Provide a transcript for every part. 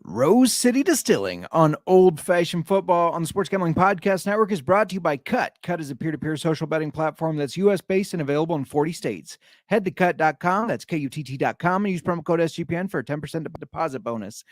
Rose City Distilling on Old Fashioned Football on the Sports Gambling Podcast Network is brought to you by Cut. Cut is a peer-to-peer social betting platform that's U.S.-based and available in 40 states. Head to cut.com, that's KUTT.com, and use promo code SGPN for a 10% deposit bonus.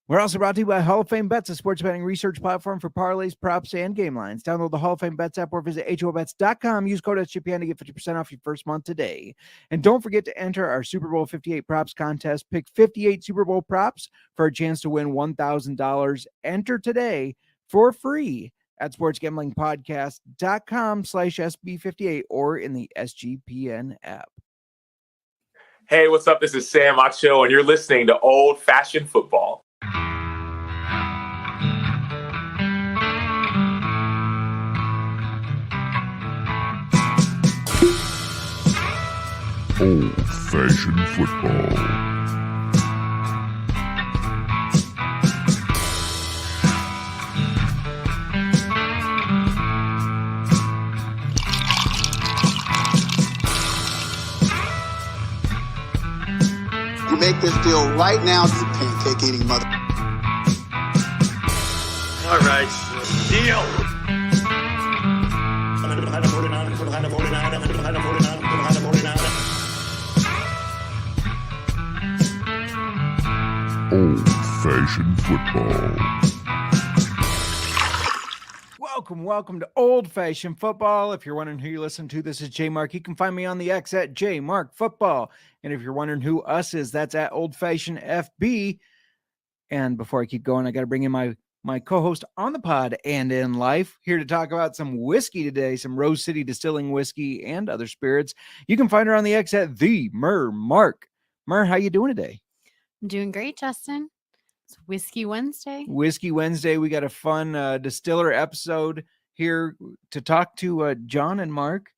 We're also brought to you by Hall of Fame Bets, a sports betting research platform for parlays, props, and game lines. Download the Hall of Fame Bets app or visit HOBets.com. Use code SGPN to get 50% off your first month today. And don't forget to enter our Super Bowl 58 props contest. Pick 58 Super Bowl props for a chance to win $1,000. Enter today for free at sportsgamblingpodcast.com/SB58 or in the SGPN app. Hey, what's up? This is Sam Acho, and you're listening to Old Fashioned Football. Old-fashioned football. You make this deal right now, you pancake-eating mother. All right, deal. Old-fashioned football. Welcome to Old Fashioned Football. If you're wondering who you listen to, this is J Mark. You can find me on the X at J Mark Football. And if you're wondering who us is, that's at Old Fashioned FB. And before I keep going, I got to bring in my co-host on the pod and in life, here to talk about some whiskey today, some Rose City Distilling Whiskey and other spirits. You can find her on the X at the Mark. Mer, how you doing today? I'm doing great, Justin. It's Whiskey Wednesday. Whiskey Wednesday. We got a fun distiller episode here to talk to John and Mark,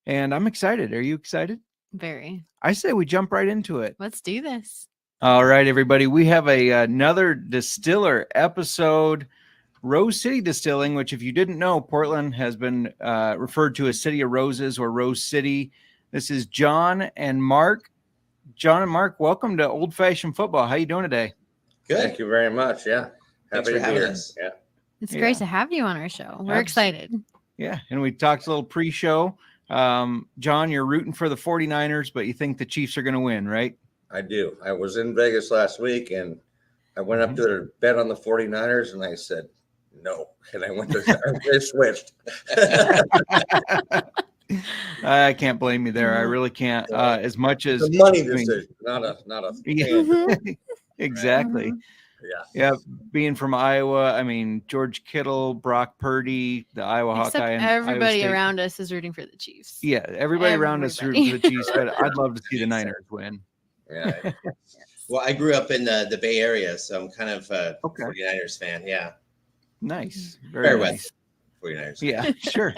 and I'm excited. Are you excited? Very. I say we jump right into it. Let's do this. All right, everybody. We have another distiller episode, Rose City Distilling, which, if you didn't know, Portland has been referred to as City of Roses or Rose City. This is John and Mark. John and Mark, welcome to Old Fashioned Football. How you doing today? Good. Thank you very much. Yeah. Thanks for having us. Yeah. It's great to have you on our show. We're excited. Yeah, and we talked a little pre-show. John, you're rooting for the 49ers, but you think the Chiefs are going to win, right? I do. I was in Vegas last week, and I went up to bet on the 49ers, and I said no. And I went to they switched. I can't blame you there. I really can't. As much as the money decision, not a yeah. Exactly. Yeah. Being from Iowa, I mean, George Kittle, Brock Purdy, the Iowa Hawkeye. And everybody around us is rooting for the Chiefs. Yeah, everybody around us is rooting for the Chiefs, but I'd love to see the Niners win. Yeah. Well, I grew up in the Bay Area, so I'm kind of a 49ers fan. Yeah. Nice. Very nice. 49ers. Yeah, sure.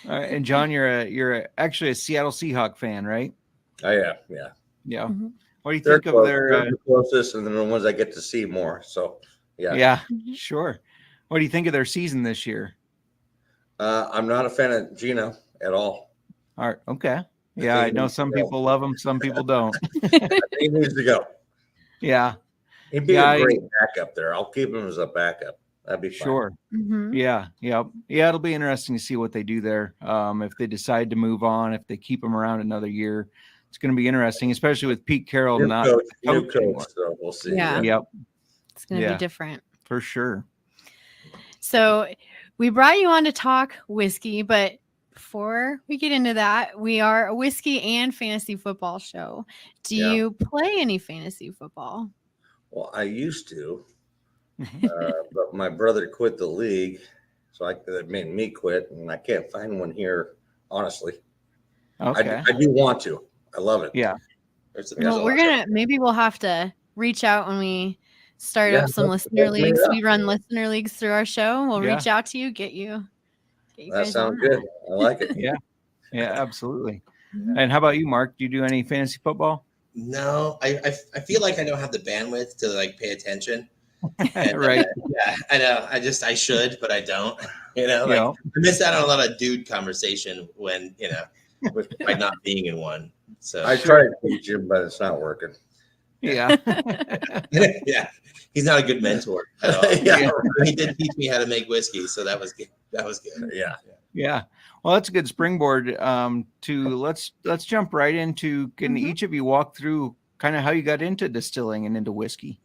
All right, and John, you're actually a Seattle Seahawks fan, right? Yeah. Yeah. Mm-hmm. What do you think of their the closest and the ones I get to see more? So, yeah. Yeah, sure. What do you think of their season this year? I'm not a fan of Gino at all. All right. Okay. Yeah, I know some people love him, some people don't. He needs to go. Yeah. He'd be a great backup there. I'll keep him as a backup. That'd be fine. Sure. Mm-hmm. Yeah. It'll be interesting to see what they do there. If they decide to move on, if they keep him around another year, it's going to be interesting, especially with Pete Carroll New not coach, so we'll see. Yeah. Yep. It's going to be different. For sure. So we brought you on to talk whiskey, but before we get into that, we are a whiskey and fantasy football show. Do you play any fantasy football? Well, I used to, but my brother quit the league, so that made me quit, and I can't find one here, honestly. Okay. I do want to. I love it. Yeah. Well, maybe we'll have to reach out when we start up some listener leagues. We run listener leagues through our show. We'll reach out to you, get you that sounds good. I like it. Yeah, absolutely. Mm-hmm. And how about you, Mark? Do you do any fantasy football? No, I feel like I don't have the bandwidth to pay attention. And, right. Yeah, I know. I should, but I don't. I miss out on a lot of dude conversation when by not being in one. So I try to teach him, but it's not working. Yeah. Yeah. He's not a good mentor at all. Yeah. He did teach me how to make whiskey, so that was good. Yeah. Yeah. Well, that's a good springboard to let's jump right into, can each of you walk through kind of how you got into distilling and into whiskey?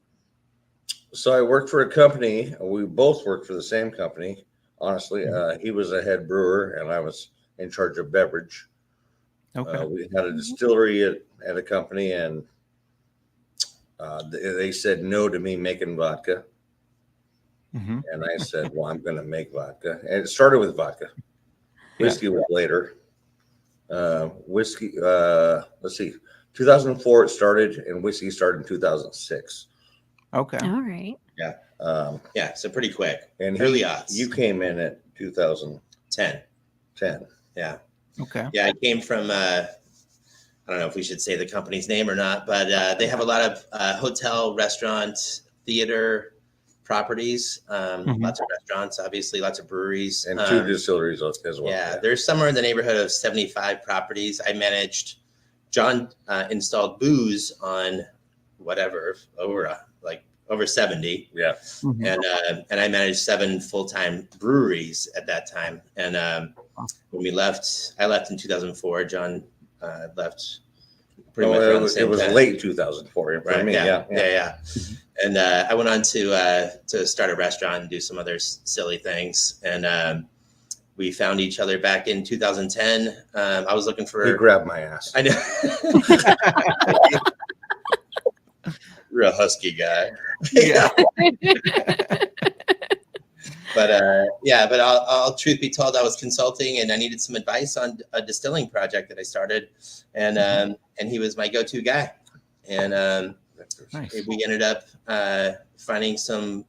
So I worked for a company. We both worked for the same company. Honestly, he was a head brewer and I was in charge of beverage. Okay. We had a distillery at a company, and they said no to me making vodka. Mm-hmm. And I said, well, I'm going to make vodka. And it started with vodka. Whiskey was later. Whiskey, let's see, 2004 it started, and whiskey started in 2006. Okay. All right. Yeah, so pretty quick. And early odds. You came in at 2010. 10. Yeah. Okay. Yeah, I came from, I don't know if we should say the company's name or not, but they have a lot of hotel, restaurant, theater properties, lots of restaurants, obviously, lots of breweries. And 2 distilleries as well. Yeah, there's somewhere in the neighborhood of 75 properties. I managed, John installed booze on whatever, over 70. Yeah. Mm-hmm. And I managed 7 full-time breweries at that time. And when we left, I left in 2004. John left pretty much around the same it was time. late 2004 for me. Yeah. And I went on to start a restaurant and do some other silly things. And we found each other back in 2010. I was looking for. He grabbed my ass. I know. Real husky guy. Yeah. But I'll truth be told, I was consulting and I needed some advice on a distilling project that I started, and he was my go-to guy, and Nice. we ended up finding some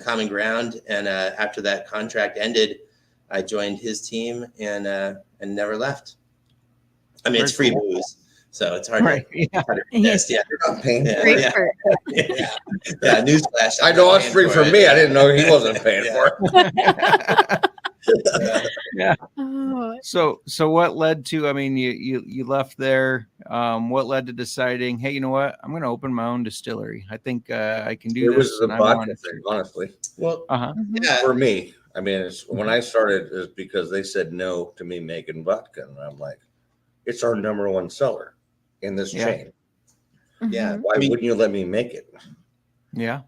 common ground, and after that contract ended, I joined his team and never left. I mean, it's free booze, so it's hard Right. to Yeah. resist. Yeah. You're not paying for it. Great Yeah. for Yeah, newsflash. I know it's free for me. I didn't know he wasn't paying for it. Yeah. Oh, So what led to, I mean, you left there. What led to deciding, hey, you know what? I'm going to open my own distillery. I think I can do It this. was the and I vodka want thing, honestly. Well, Uh-huh. yeah, For me, I mean, it's when I started is because they said no to me making vodka, and I'm like, it's our number one seller in this Yeah. chain. yeah. Why wouldn't you let me make it? Yeah.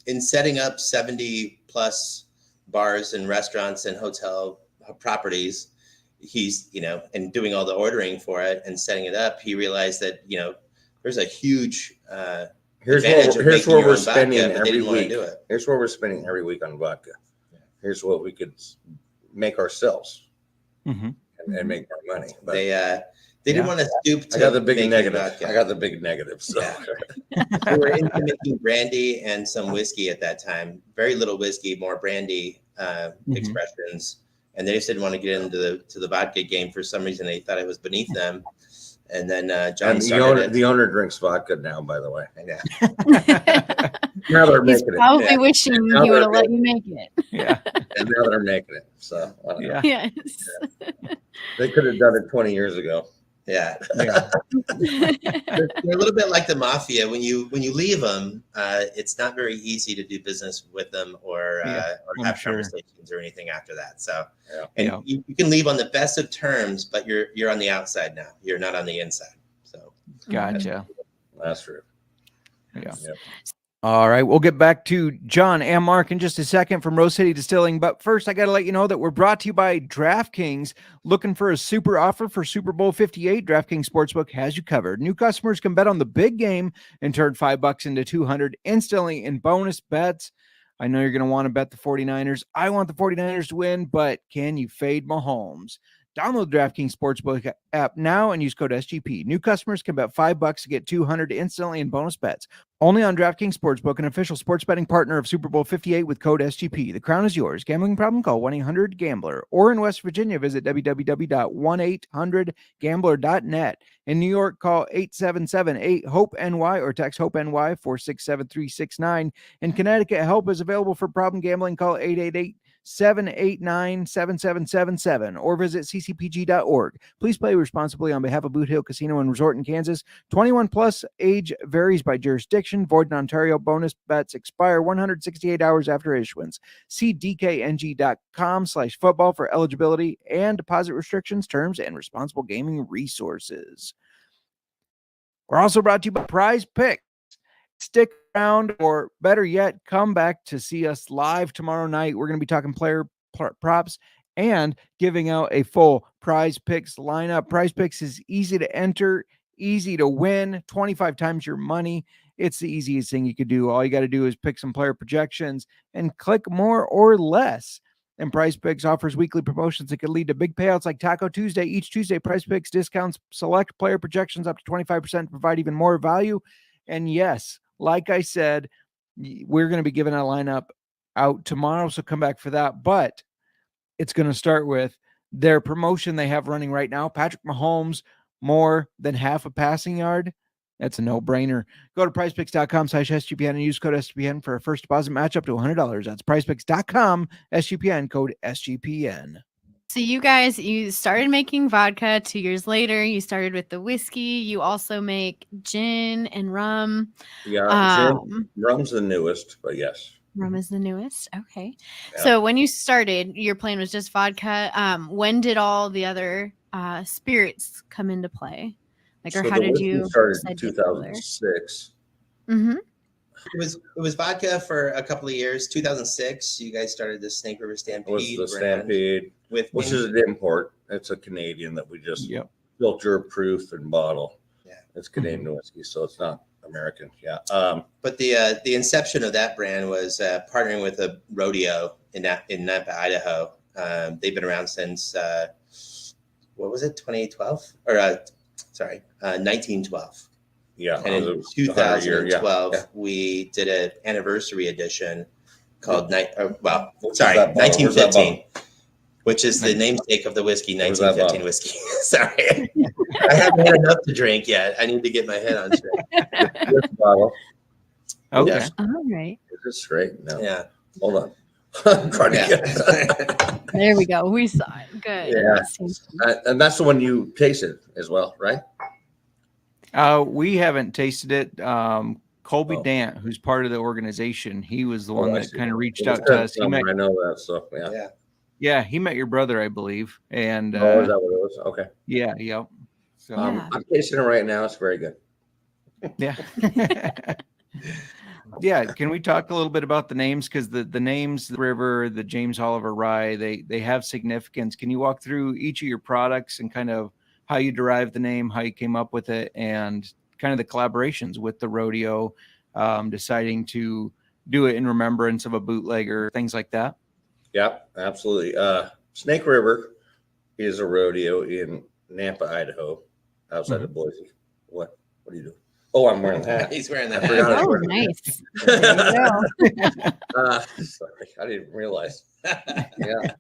In setting up 70 plus bars and restaurants and hotel properties, he's, and doing all the ordering for it and setting it up, he realized that, there's a huge Here's advantage of where making we're your own spending vodka, but they every didn't want to week. do it. Here's where we're spending every week on vodka. Here's what we could make ourselves Mm-hmm. and make our money. But They didn't want to stoop to I got the big making negative. vodka. I got the big negative. So We were into making brandy and some whiskey at that time. Very little whiskey, more brandy expressions. And they just didn't want to get into the vodka game for some reason. They thought it was beneath them. And then John and started the owner drinks vodka now, by the way. Yeah. Now they're he's making it. probably Yeah. wishing Now he would they're have let you make it. Yeah. And now they're making it. So I don't know. Yeah. Yes. They could have done it 20 years ago. Yeah. Yeah. They're a little bit like the mafia. When you leave them, it's not very easy to do business with them or have conversations or anything after that. So, you can leave on the best of terms, but you're on the outside now. You're not on the inside. So, Gotcha. That's true. Yeah. Yep. All right. We'll get back to John and Mark in just a second from Rose City Distilling. But first, I got to let you know that we're brought to you by DraftKings. Looking for a super offer for Super Bowl 58? DraftKings Sportsbook has you covered. New customers can bet on the big game and turn $5 into $200 instantly in bonus bets. I know you're going to want to bet the 49ers. I want the 49ers to win, but can you fade Mahomes? Download the DraftKings Sportsbook app now and use code SGP. New customers can bet $5 to get $200 instantly in bonus bets. Only on DraftKings Sportsbook, an official sports betting partner of Super Bowl 58 with code SGP. The crown is yours. Gambling problem? Call 1-800-GAMBLER. Or in West Virginia, visit www.1800gambler.net. In New York, call 877-8-HOPE-NY or text HOPE-NY 467-369. In Connecticut, help is available for problem gambling. Call 888 888-789-7777 or visit ccpg.org. Please play responsibly on behalf of Boot Hill Casino and Resort in Kansas. 21 plus, age varies by jurisdiction. Void in Ontario. Bonus bets expire 168 hours after issuance. See dkng.com/football for eligibility and deposit restrictions, terms, and responsible gaming resources. We're also brought to you by Prize Picks. Stick around, or better yet, come back to see us live tomorrow night. We're going to be talking player props and giving out a full Prize Picks lineup. Prize Picks is easy to enter, easy to win, 25 times your money. It's the easiest thing you could do. All you got to do is pick some player projections and click more or less. And Prize Picks offers weekly promotions that could lead to big payouts like Taco Tuesday. Each Tuesday, Prize Picks discounts select player projections up to 25% to provide even more value. And yes, like I said, we're going to be giving a lineup out tomorrow, so come back for that. But it's going to start with their promotion they have running right now. Patrick Mahomes, more than half a passing yard. That's a no-brainer. Go to prizepicks.com/SGPN and use code SGPN for a first deposit match up to $100. That's prizepicks.com, SGPN, code SGPN. So you guys, you started making vodka 2 years later. You started with the whiskey. You also make gin and rum. Yeah, gin, rum's the newest, but yes. Rum is the newest. Okay. Yeah. So when you started, your plan was just vodka. When did all the other spirits come into play? Like, or So how the did you? whiskey started in 2006. Mm-hmm. It was vodka for a couple of years. 2006, you guys started the Snake River Stampede. Was the brand Stampede, which is an import. It's a Canadian that we just filter proof and bottle. Yeah, it's Canadian whiskey, so it's not American. Yeah. But the inception of that brand was partnering with a rodeo in Napa, Idaho. They've been around since what was it, 2012 or 1912. Yeah, and in 2012 we did an anniversary edition called 1915, which is the namesake of the whiskey, 1915 whiskey. Sorry, I haven't had enough to drink yet. I need to get my head on straight. This bottle. Okay, Yes. all right. Is it straight? No. Yeah. Hold on. I'm trying to get There we go. We saw it. Good. Yeah. And that's the one you tasted as well, right? We haven't tasted it. Colby Dant, who's part of the organization, he was the one that kind of reached out to us. I know that stuff. Yeah, he met your brother, I believe. And is that what it was? Okay. Yeah, yep. So I'm tasting it right now. It's very good. Yeah. Yeah. Can we talk a little bit about the names? Because the names, the River, the James Oliver Rye, they have significance. Can you walk through each of your products and kind of how you derived the name, how you came up with it, and kind of the collaborations with the Rodeo, deciding to do it in remembrance of a bootlegger, things like that? Yeah, absolutely. Snake River is a rodeo in Nampa, Idaho, outside of Boise. What are you doing? Oh, I'm wearing that. He's wearing that. Oh, nice. There you go. Sorry, I didn't realize. Yeah,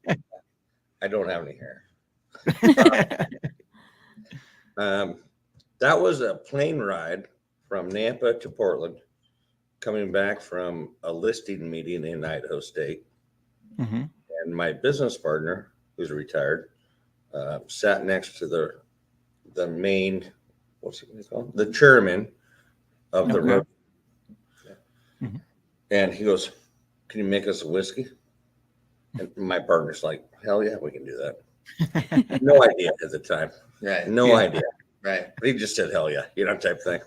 I don't have any hair. That was a plane ride from Nampa to Portland, coming back from a listing meeting in Idaho State. Mm-hmm. And my business partner, who's retired, sat next to the main, what's it called? The chairman of the road. Mm-hmm. And he goes, "Can you make us a whiskey?" And my partner's like, "Hell yeah, we can do that." No idea at the time. Right. No idea. Right. He just said, "Hell yeah," type thing.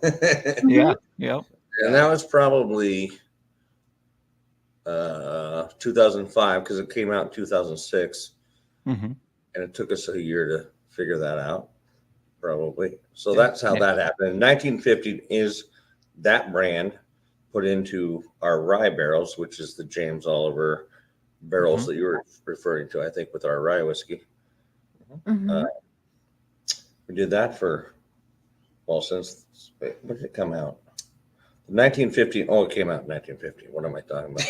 Yeah. Yep. And that was probably 2005, because it came out in 2006. Mm-hmm. And it took us a year to figure that out, probably. So that's how that happened. 1950 is that brand put into our rye barrels, which is the James Oliver barrels that you were referring to, I think, with our rye whiskey. Mm-hmm. We did that for, since, when did it come out? 1915. Oh, it came out in 1950. What am I talking about?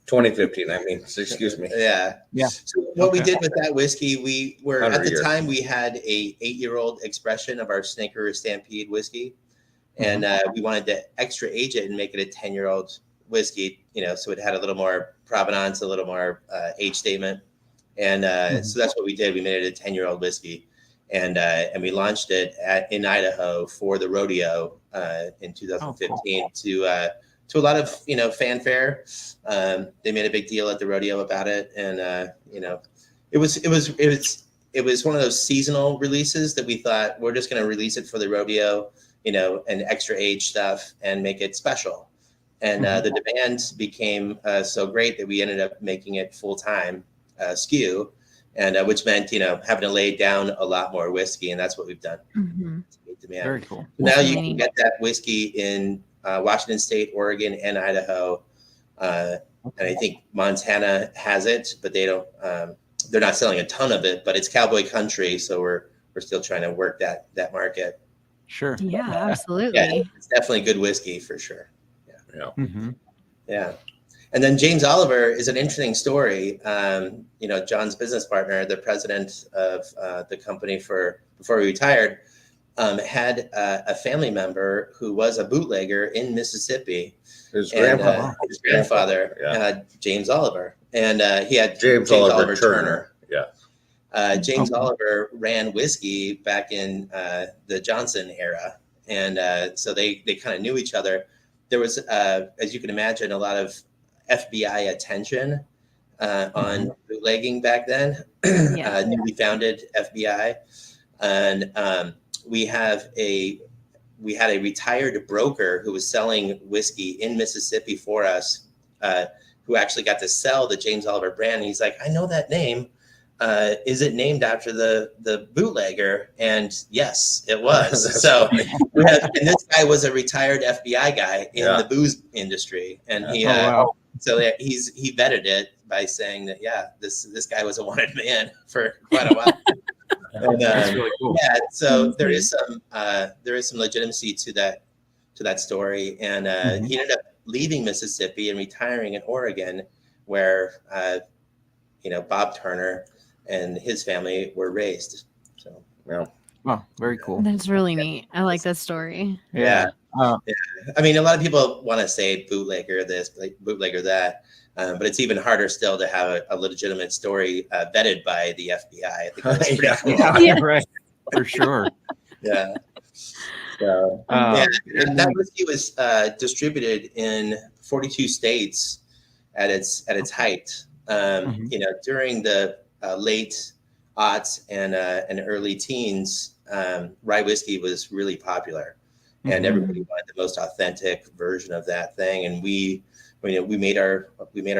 2015. I mean, excuse me. Yeah. Yeah. So what we did with that whiskey, we were at the time we had a 8-year-old expression of our Snake River Stampede whiskey, and we wanted to extra age it and make it a 10-year-old whiskey, so it had a little more provenance, a little more age statement. And so that's what we did. We made it a 10-year-old whiskey, and we launched it in Idaho for the rodeo in 2015 to a lot of fanfare. They made a big deal at the rodeo about it, and it was one of those seasonal releases that we thought we're just going to release it for the rodeo, and extra age stuff and make it special. And the demand became so great that we ended up making it full-time SKU, and which meant having to lay down a lot more whiskey, and that's what we've done. Very cool. Now you can get that whiskey in Washington State, Oregon, and Idaho, and I think Montana has it, but they don't. They're not selling a ton of it, but it's cowboy country, so we're still trying to work that market. Sure. Yeah, absolutely. Yeah, it's definitely good whiskey for sure. Yeah. Yeah. And then James Oliver is an interesting story. John's business partner, the president of the company before he retired, had a family member who was a bootlegger in Mississippi. His grandfather, James Oliver, and he had James Oliver Turner. Yeah. James Oliver ran whiskey back in the Johnson era, and so they kind of knew each other. There was, as you can imagine, a lot of FBI attention on bootlegging back then, newly founded FBI, and we had a retired broker who was selling whiskey in Mississippi for us, who actually got to sell the James Oliver brand. And he's like, I know that name. Is it named after the bootlegger? And yes, it was. So, and this guy was a retired FBI guy in the booze industry, and he vetted it by saying that this guy was a wanted man for quite a while. And, that's really cool. Yeah, so there is some legitimacy to that story, and he ended up leaving Mississippi and retiring in Oregon, where Bob Turner and his family were raised. So very cool. That's really neat. I like that story. Yeah. I mean, a lot of people want to say bootlegger this, bootlegger that, but it's even harder still to have a legitimate story vetted by the FBI. I think that's pretty cool. Right, for sure. Yeah. So, that whiskey was distributed in 42 states at its height. During the late aughts and early teens, rye whiskey was really popular, and everybody wanted the most authentic version of that thing. And we made our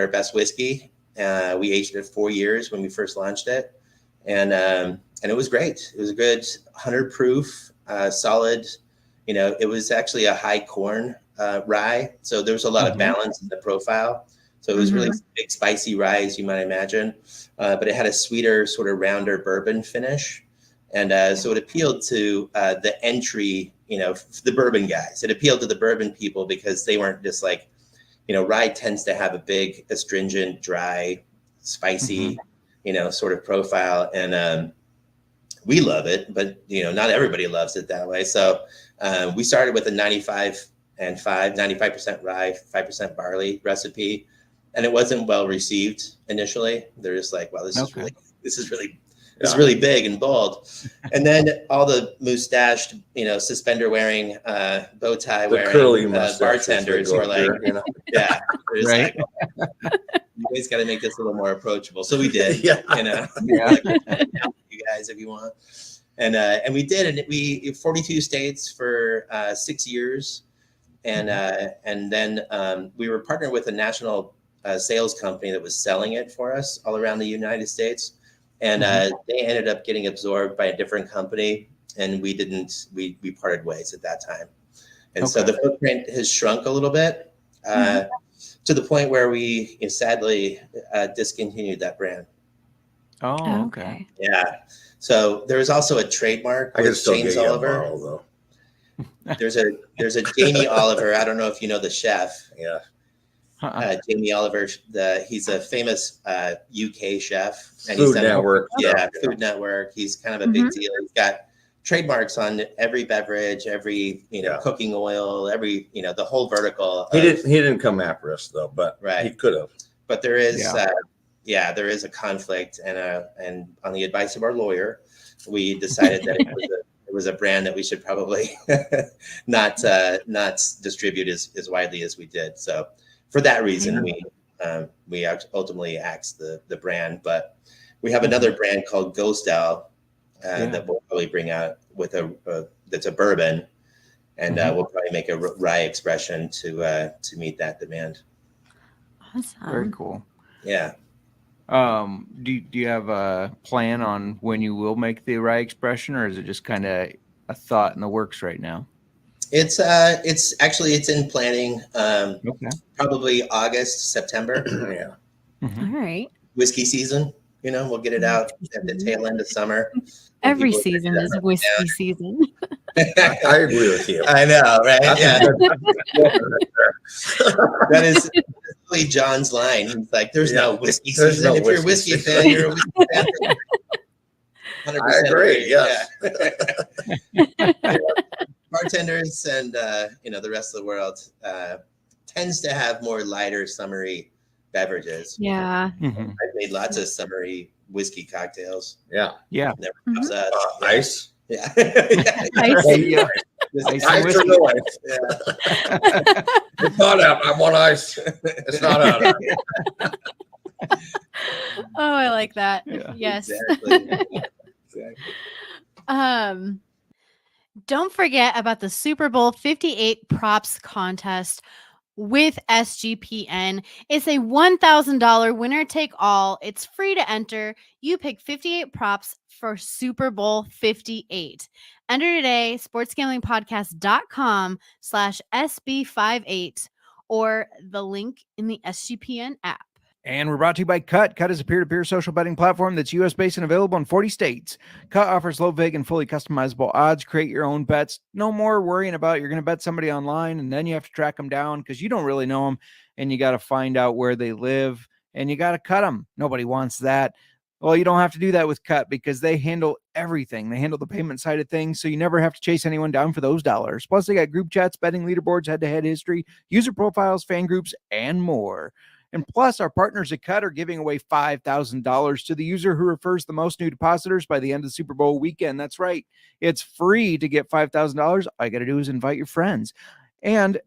best whiskey. We aged it 4 years when we first launched it, and it was great. It was a good 100 proof, solid. It was actually a high corn rye, so there was a lot of balance in the profile. So it was really big, spicy rye, as you might imagine, but it had a sweeter, sort of rounder bourbon finish. And so it appealed to the entry, the bourbon guys. It appealed to the bourbon people because they weren't just like, rye tends to have a big, astringent, dry, spicy, sort of profile. And we love it, but, not everybody loves it that way. So we started with a 95% rye, 5% barley recipe. And it wasn't well received initially. They're just like, "Wow, this is really big and bold." And then all the mustached, suspender wearing, bow tie wearing bartenders were like, right. Like, you guys got to make this a little more approachable. So we did, you guys, if you want. And we did, and we 42 states for 6 years, and then we were partnered with a national sales company that was selling it for us all around the United States. And they ended up getting absorbed by a different company, and we parted ways at that time. And so the footprint has shrunk a little bit to the point where we sadly discontinued that brand. Oh, okay. Yeah. So there was also a trademark with James Oliver. There's a Jamie Oliver. I don't know if you know the chef. Yeah. Jamie Oliver, he's a famous UK chef. And Food Network. Food Network. He's kind of a big deal. He's got trademarks on every beverage, every cooking oil, every the whole vertical. He didn't come after us though, but he could have. But there is there is a conflict, and on the advice of our lawyer, we decided that it was a brand that we should probably not distribute as widely as we did. So for that reason, we ultimately axed the brand. But we have another brand called Ghost Ale that we'll probably bring out with that's a bourbon, and we'll probably make a rye expression to meet that demand. Awesome. Very cool. Yeah. Do you have a plan on when you will make the rye expression, or is it just kind of a thought in the works right now? It's in planning. Probably August, September. All right. Whiskey season. We'll get it out at the tail end of summer. Every season is whiskey season. I agree with you. I know, right? Yeah. That is really John's line. He's like, "There's no whiskey season. No if you're a whiskey fan, you're a whiskey fan." 100% I agree. Yes. Yeah. Bartenders and the rest of the world tends to have more lighter, summery beverages. Yeah. I've made lots of summery whiskey cocktails. Yeah. Never comes out. Ice. Yeah. Ice or no ice. Yeah. It's not out. I want ice. It's not out. Oh, I like that. Yeah. Yes. Exactly. Don't forget about the Super Bowl 58 props contest with SGPN. It's a $1,000 winner take all. It's free to enter. You pick 58 props for Super Bowl 58. Enter today, sportsgamblingpodcast.com/SB58 or the link in the SGPN app. And we're brought to you by Cut. Cut is a peer-to-peer social betting platform that's U.S.-based and available in 40 states. Cut offers low vig and fully customizable odds. Create your own bets. No more worrying about you're going to bet somebody online and then you have to track them down because you don't really know them, and you got to find out where they live, and you got to cut them. Nobody wants that. Well, you don't have to do that with Cut because they handle everything. They handle the payment side of things, so you never have to chase anyone down for those dollars. Plus, they got group chats, betting leaderboards, head-to-head history, user profiles, fan groups, and more. And plus, our partners at Cut are giving away $5,000 to the user who refers the most new depositors by the end of the Super Bowl weekend. That's right. It's free to get $5,000. All you got to do is invite your friends. And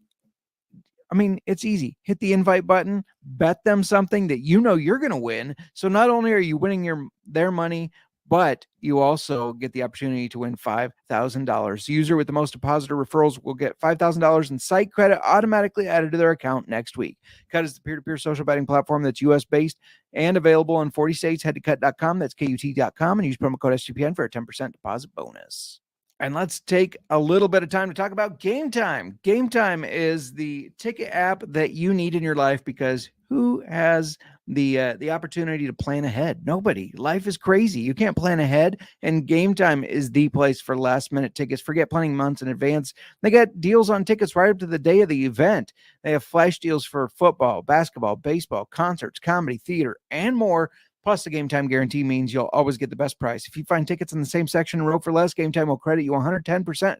I mean, it's easy. Hit the invite button, bet them something that you know you're going to win. So not only are you winning their money, but you also get the opportunity to win $5,000. The user with the most depositor referrals will get $5,000 in site credit automatically added to their account next week. Cut is the peer-to-peer social betting platform that's U.S.-based and available in 40 states. Head to cut.com. That's KUT.com and use promo code SGPN for a 10% deposit bonus. And let's take a little bit of time to talk about Game Time. Game Time is the ticket app that you need in your life because who has the opportunity to plan ahead? Nobody. Life is crazy. You can't plan ahead, and Game Time is the place for last-minute tickets. Forget planning months in advance. They got deals on tickets right up to the day of the event. They have flash deals for football, basketball, baseball, concerts, comedy, theater, and more. Plus, the Game Time guarantee means you'll always get the best price. If you find tickets in the same section and row for less, Game Time will credit you 110%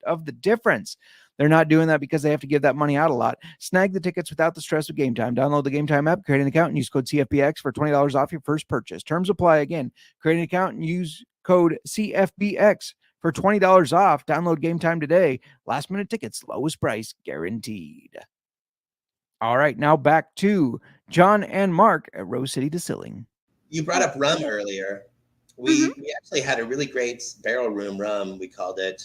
of the difference. They're not doing that because they have to give that money out a lot. Snag the tickets without the stress of Game Time. Download the Game Time app, create an account, and use code CFBX for $20 off your first purchase. Terms apply. Again, create an account and use code CFBX for $20 off. Download Game Time today. Last minute tickets, lowest price guaranteed. All right, now back to John and Mark at Rose City Distilling. You brought up rum earlier. We actually had a really great barrel room rum, we called it.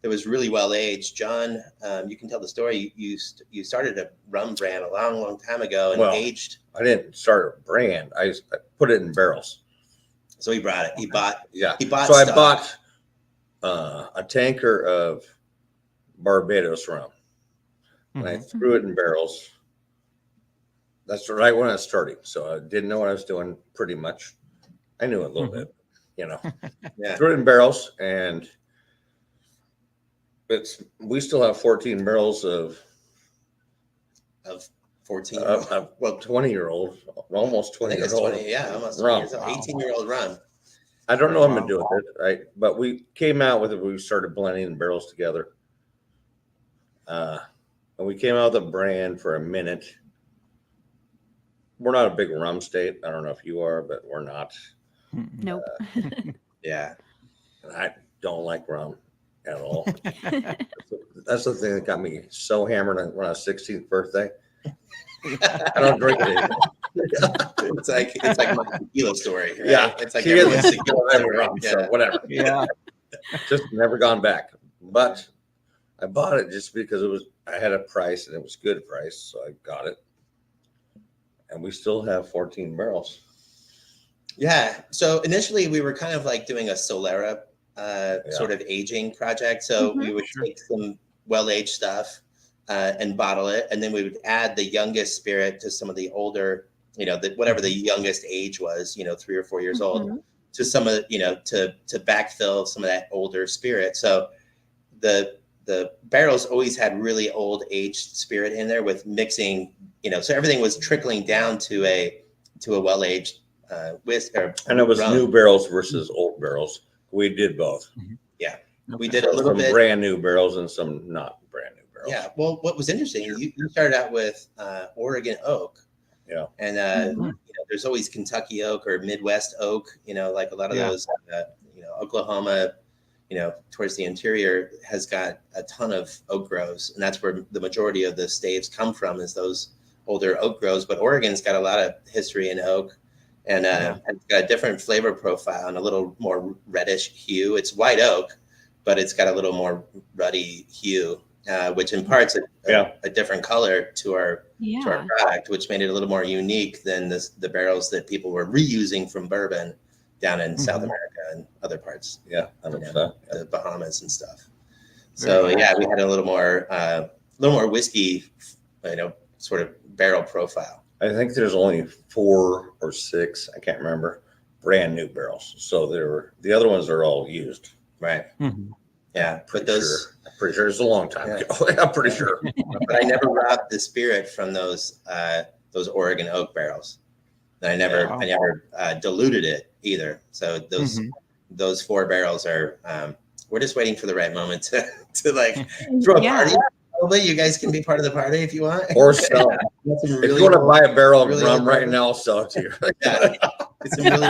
It was really well aged. John, you can tell the story. You started a rum brand a long time ago and aged. I didn't start a brand. I put it in barrels. So he brought it. He bought. So I bought a tanker of Barbados rum. And I threw it in barrels. That's right when I was starting. So I didn't know what I was doing pretty much. I knew a little bit, Threw it in barrels, and we still have 14 barrels of 14 20-year-old, almost 20 years old. Almost 20 rum. years old, 18-year-old rum. I don't know what I'm gonna do with it, right? But we came out with it. We started blending the barrels together, and we came out with a brand for a minute. We're not a big rum state. I don't know if you are, but we're not. Nope. Yeah. I don't like rum at all. That's the thing that got me so hammered on my 16th birthday. I don't drink it anymore. It's like my tequila story. Right? Yeah, It's like she is everyone's a tequila tequila rum, yeah. so whatever. Yeah. Just never gone back. But I bought it just because I had a price and it was good price, so I got it. And we still have 14 barrels. Yeah. So initially we were kind of like doing a Solera sort of aging project. So we would take some well-aged stuff and bottle it, and then we would add the youngest spirit to some of the older, whatever the youngest age was, 3 or 4 years old, to some of to backfill some of that older spirit. So the barrels always had really old aged spirit in there with mixing, so everything was trickling down to a well-aged whiskey. And it was rum. New barrels versus old barrels. We did both. Yeah. We did a little bit brand new barrels and some not brand new barrels. Yeah. Well, what was interesting, you started out with Oregon oak. Yeah. And there's always Kentucky oak or Midwest oak, like a lot of those, Oklahoma, towards the interior has got a ton of oak groves, and that's where the majority of the staves come from, is those older oak groves. But Oregon's got a lot of history in oak, and it's got a different flavor profile and a little more reddish hue. It's white oak, but it's got a little more ruddy hue, which imparts a different color to our product, which made it a little more unique than the barrels that people were reusing from bourbon down in South America and other parts. Yeah, the Bahamas and stuff. So we had a little more whiskey, sort of barrel profile. I think there's only 4 or 6, I can't remember, brand new barrels. So the other ones are all used. Right. Yeah, I'm pretty sure it's a long time ago. I'm pretty sure. But I never robbed the spirit from those Oregon oak barrels. And I never diluted it either. So those 4 barrels are. We're just waiting for the right moment to like throw a party. Probably you guys can be part of the party if you want. Or sell. If you want to buy a barrel of rum right now, I'll sell it to you. It's some really.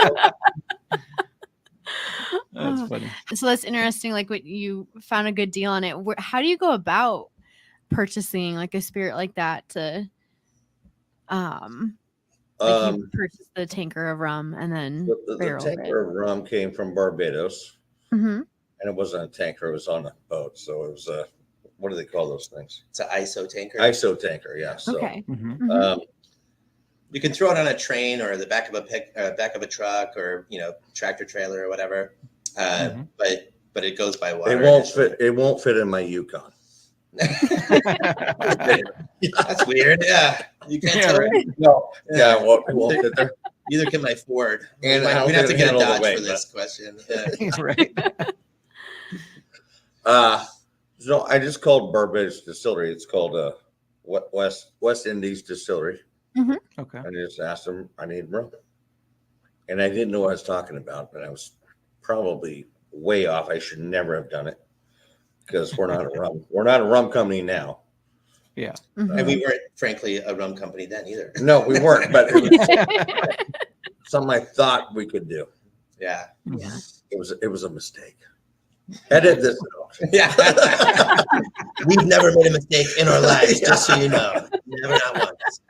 That's funny. So that's interesting. Like, what you found a good deal on it. How do you go about purchasing like a spirit like that to, you purchase the tanker of rum and then the tanker of rum came from Barbados, and it wasn't a tanker; it was on a boat. So it was a what do they call those things? It's an ISO tanker. ISO tanker, yeah. So, okay. You can throw it on a train or the back of a truck or tractor trailer or whatever. But it goes by water. It won't fit in my Yukon. That's weird. Yeah, you can't tell. Right. No. Yeah, it won't fit there. Neither can my Ford. And we have to get a Dodge for this question. Right. So I just called Barbados Distillery. It's called West Indies Distillery. Okay. I just asked them, I need rum. And I didn't know what I was talking about, but I was probably way off. I should never have done it because we're not a rum company now. Yeah. And we weren't, frankly, a rum company then either. No, we weren't, but it was something I thought we could do. Yeah. It was a mistake. Edit this out. Yeah. We've never made a mistake in our lives, just so you know. Never, not once.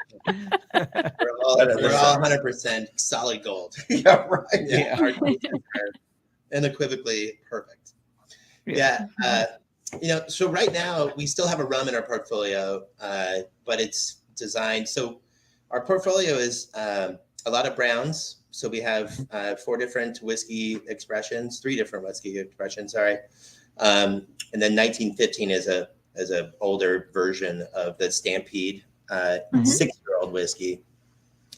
We're all 100% solid gold. Yeah, right. Yeah. Our goals are unequivocally perfect. Yeah. So right now we still have a rum in our portfolio, but it's designed. So our portfolio is a lot of browns. So we have 3 different whiskey expressions, sorry. And then 1915 is a older version of the Stampede 6-year-old whiskey.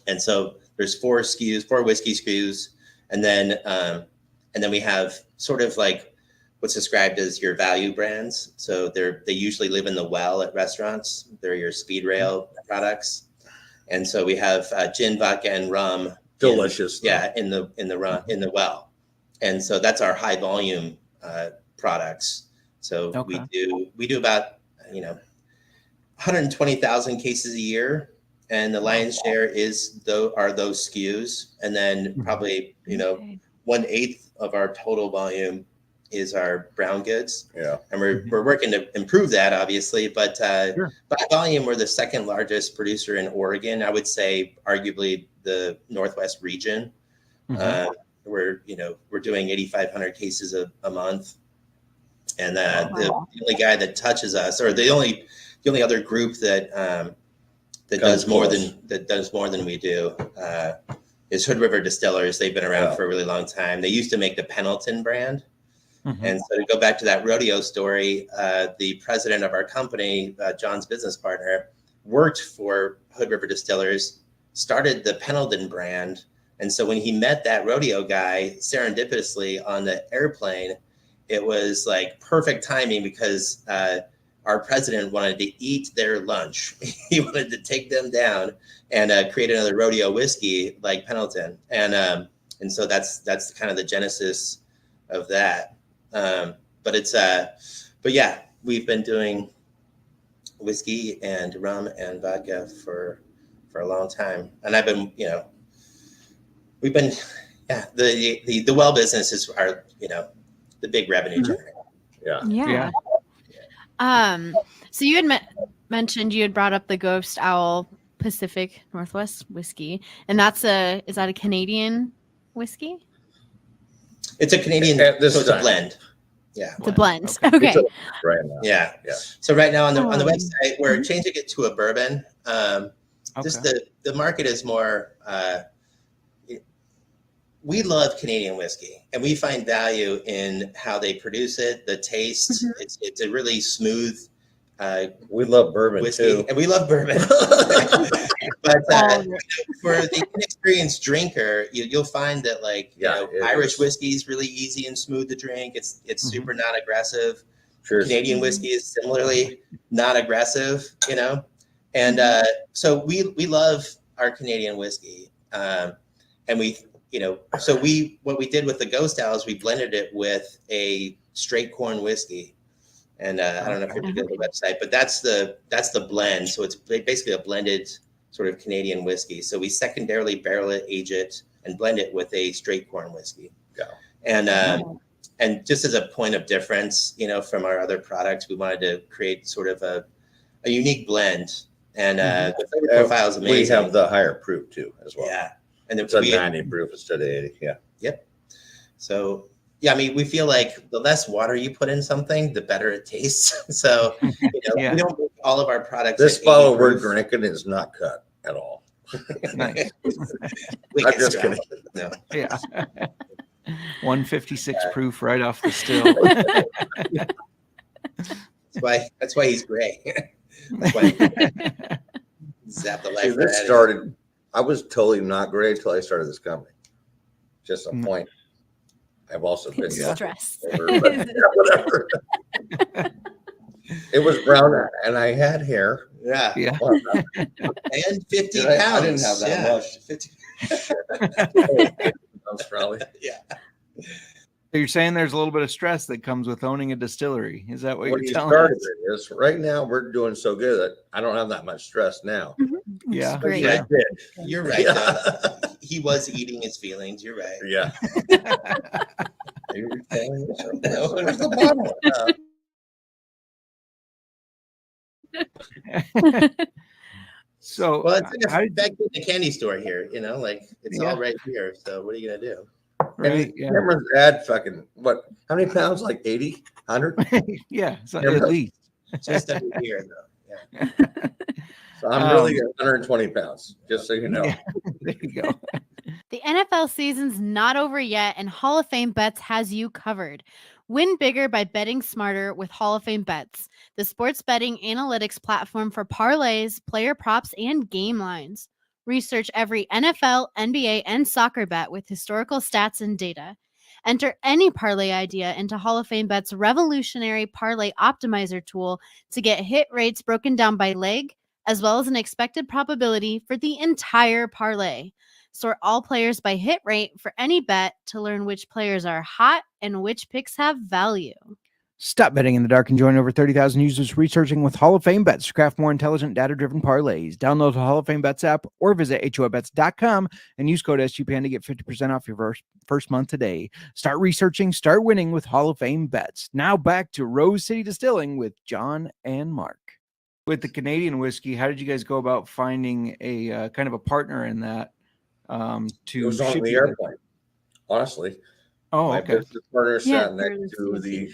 And so there's 4 whiskey SKUs, and then we have sort of like what's described as your value brands. So they usually live in the well at restaurants. They're your speed rail products. And so we have gin, vodka, and rum. Delicious. In the well. and so that's our high volume products. So we do about 120,000 cases a year, and the lion's share are those SKUs, and then probably 1/8 of our total volume is our brown goods. Yeah, and we're working to improve that, obviously, but by volume, we're the second largest producer in Oregon. I would say arguably the Northwest region. We're doing 8,500 cases a month, and the only guy that touches us, or the only other group that does more than we do, is Hood River Distillers. They've been around for a really long time. They used to make the Pendleton brand. And so to go back to that rodeo story, the president of our company, John's business partner, worked for Hood River Distillers, started the Pendleton brand. And so when he met that rodeo guy serendipitously on the airplane, it was like perfect timing, because our president wanted to eat their lunch. He wanted to take them down and create another rodeo whiskey like Pendleton. And so that's kind of the genesis of that. But yeah, we've been doing whiskey and rum and vodka for a long time. And I've been, the well business is our, the big revenue generator. Yeah. So you had mentioned, you had brought up the Ghost Owl Pacific Northwest whiskey, and is that a Canadian whiskey? It's a Canadian, so it's a blend. Yeah. It's a blend. Okay. Right now. Yeah. So right now on the website, we're changing it to a bourbon. Just the market is more, we love Canadian whiskey, and we find value in how they produce it, the taste. It's a really smooth. We love bourbon whiskey, too, and we love bourbon. But for the inexperienced drinker, you'll find that Irish whiskey is really easy and smooth to drink. It's super not aggressive. Sure. Canadian whiskey is similarly not aggressive, and so we love our Canadian whiskey, and what we did with the Ghost Owl is we blended it with a straight corn whiskey. And I don't know if you're familiar with the website, but that's the blend. So it's basically a blended sort of Canadian whiskey. So we secondarily barrel it, age it, and blend it with a straight corn whiskey. Yeah. And just as a point of difference, from our other products, we wanted to create sort of a unique blend. And the flavor profile is amazing. We have the higher proof too, as well. Yeah. And it's a 90 proof instead of 80. Yeah. Yep. So yeah, I mean, we feel like the less water you put in something, the better it tastes. So we don't make all of our products. This bottle we're drinking is not cut at all. Nice. I'm just kidding. No. Yeah. 156 proof right off the still. That's why he's gray. That's why zap the life. This started. I was totally not gray until I started this company. Just a point. I've also been stressed. Whatever. It was brown, and I had hair. Yeah. And 50 pounds. I didn't have that much. 50 pounds probably. Yeah. So you're saying there's a little bit of stress that comes with owning a distillery. Is that what you're telling us? Is right now we're doing so good that I don't have that much stress now. Yeah. Great. Yeah. You're right. He was eating his feelings. You're right. Yeah. Where's the bottle? So well, it's like back in the candy store here, it's all right here. So what are you gonna do? Right. Yeah. Cameron's dad fucking how many pounds? Like 80, 100? Yeah, so at least. Just every year though. Yeah. So I'm really 120 pounds, just so you know. Yeah, there you go. The NFL season's not over yet, and Hall of Fame Bets has you covered. Win bigger by betting smarter with Hall of Fame Bets, the sports betting analytics platform for parlays, player props, and game lines. Research every NFL, NBA, and soccer bet with historical stats and data. Enter any parlay idea into Hall of Fame Bet's revolutionary parlay optimizer tool to get hit rates broken down by leg, as well as an expected probability for the entire parlay. Sort all players by hit rate for any bet to learn which players are hot and which picks have value. Stop betting in the dark and join over 30,000 users researching with Hall of Fame bets to craft more intelligent, data-driven parlays. Download the Hall of Fame bets app or visit HOABets.com and use code SGPN to get 50% off your first month today. Start researching, start winning with Hall of Fame bets. Now back to Rose City Distilling with John and Mark. With the Canadian whiskey, how did you guys go about finding a kind of a partner in that? It was on the airplane, honestly. Oh, my okay. business partner sat next to the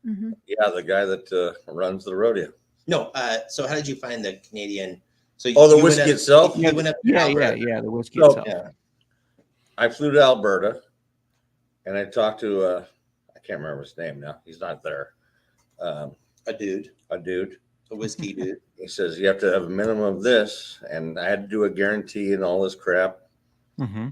the guy that runs the rodeo. No, so how did you find the Canadian? So the whiskey itself? You went up to Yeah, the whiskey itself. Yeah. I flew to Alberta, and I talked to I can't remember his name now. He's not there. A dude, a whiskey dude. He says you have to have a minimum of this, and I had to do a guarantee and all this crap. Mm-hmm.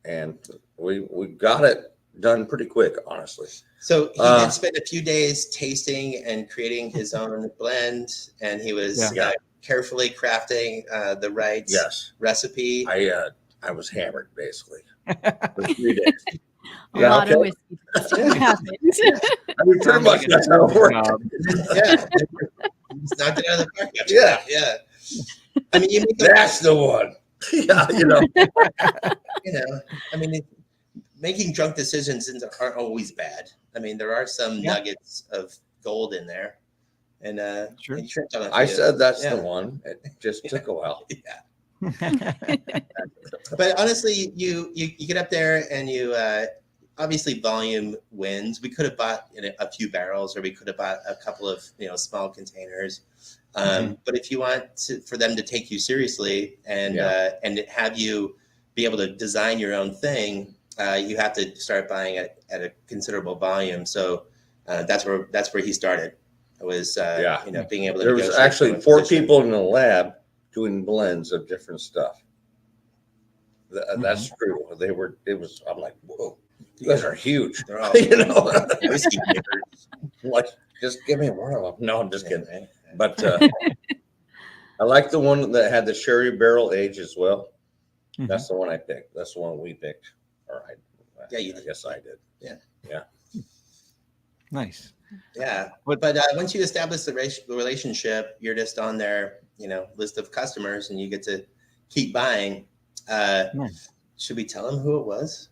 And we got it done pretty quick, honestly. So he did spend a few days tasting and creating his own blend, and he was carefully crafting the right recipe. I was hammered basically for 3 days. A lot of whiskey. I mean, pretty much that's how it worked. Just knocked it out of the park. Yeah. I mean, that's the one. Yeah, I mean, making drunk decisions aren't always bad. I mean, there are some nuggets of gold in there, and sure. I said that's the one. It just took a while. But honestly, you get up there and you obviously volume wins. We could have bought a few barrels, or we could have bought a couple of small containers. But if you want for them to take you seriously and have you be able to design your own thing, you have to start buying at a considerable volume. So that's where he started. It was being able to. There was actually 4 people in the lab doing blends of different stuff. That's true. I'm like, whoa, you guys are huge. They're all whiskey makers. Like, just give me one of them. No, I'm just kidding. But I like the one that had the sherry barrel age as well. Mm-hmm. That's the one I picked. That's the one we picked. All right. I guess I did. Yeah. Nice. Yeah. But once you establish the relationship, you're just on their list of customers, and you get to keep buying. Nice. Should we tell them who it was?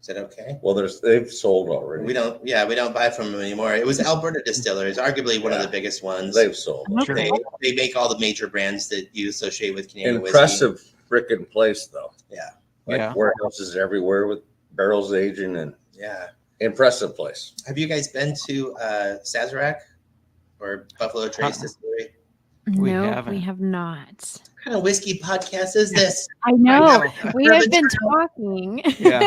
Is that okay? Well, they've sold already. We don't buy from them anymore. It was Alberta Distillery. It's arguably one of the biggest ones. They've sold. Okay. They make all the major brands that you associate with Canadian Impressive whiskey. freaking place, though. Yeah. Warehouses everywhere with barrels aging and impressive place. Have you guys been to Sazerac or Buffalo Trace Distillery? No, we have not. What kind of whiskey podcast is this? I know. We have been talking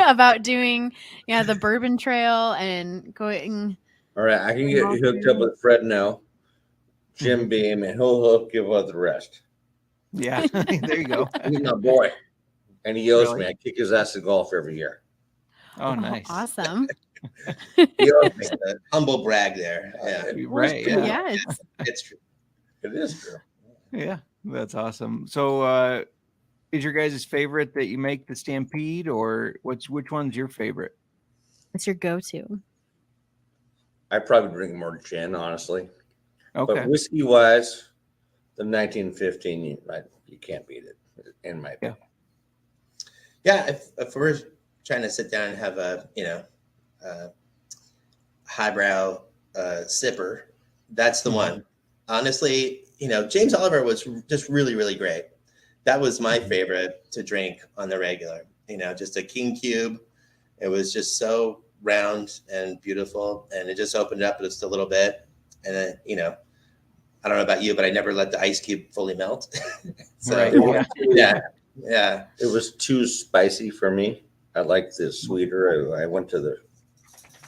about doing the Bourbon Trail and going. All right, I can get you hooked up with Fred now, Jim Beam, and he'll hook you up with the rest. Yeah, there you go. He's my boy, and he owes me. I kick his ass at golf every year. Oh, nice. Awesome. He owes me. A humble brag there. Yeah. Right. Yeah. It's true. It is true. Yeah, that's awesome. So, is your guys' favorite that you make the Stampede, or which one's your favorite? What's your go-to? I probably drink more gin, honestly. Okay. But whiskey-wise, the 1915, you can't beat it, in my opinion. Yeah, if we're trying to sit down and have a highbrow sipper, that's the one. Honestly, James Oliver was just really, really great. That was my favorite to drink on the regular. Just a King Cube. It was just so round and beautiful, and it just opened up just a little bit. And then, I don't know about you, but I never let the ice cube fully melt. So yeah. It was too spicy for me. I like the sweeter. I went to the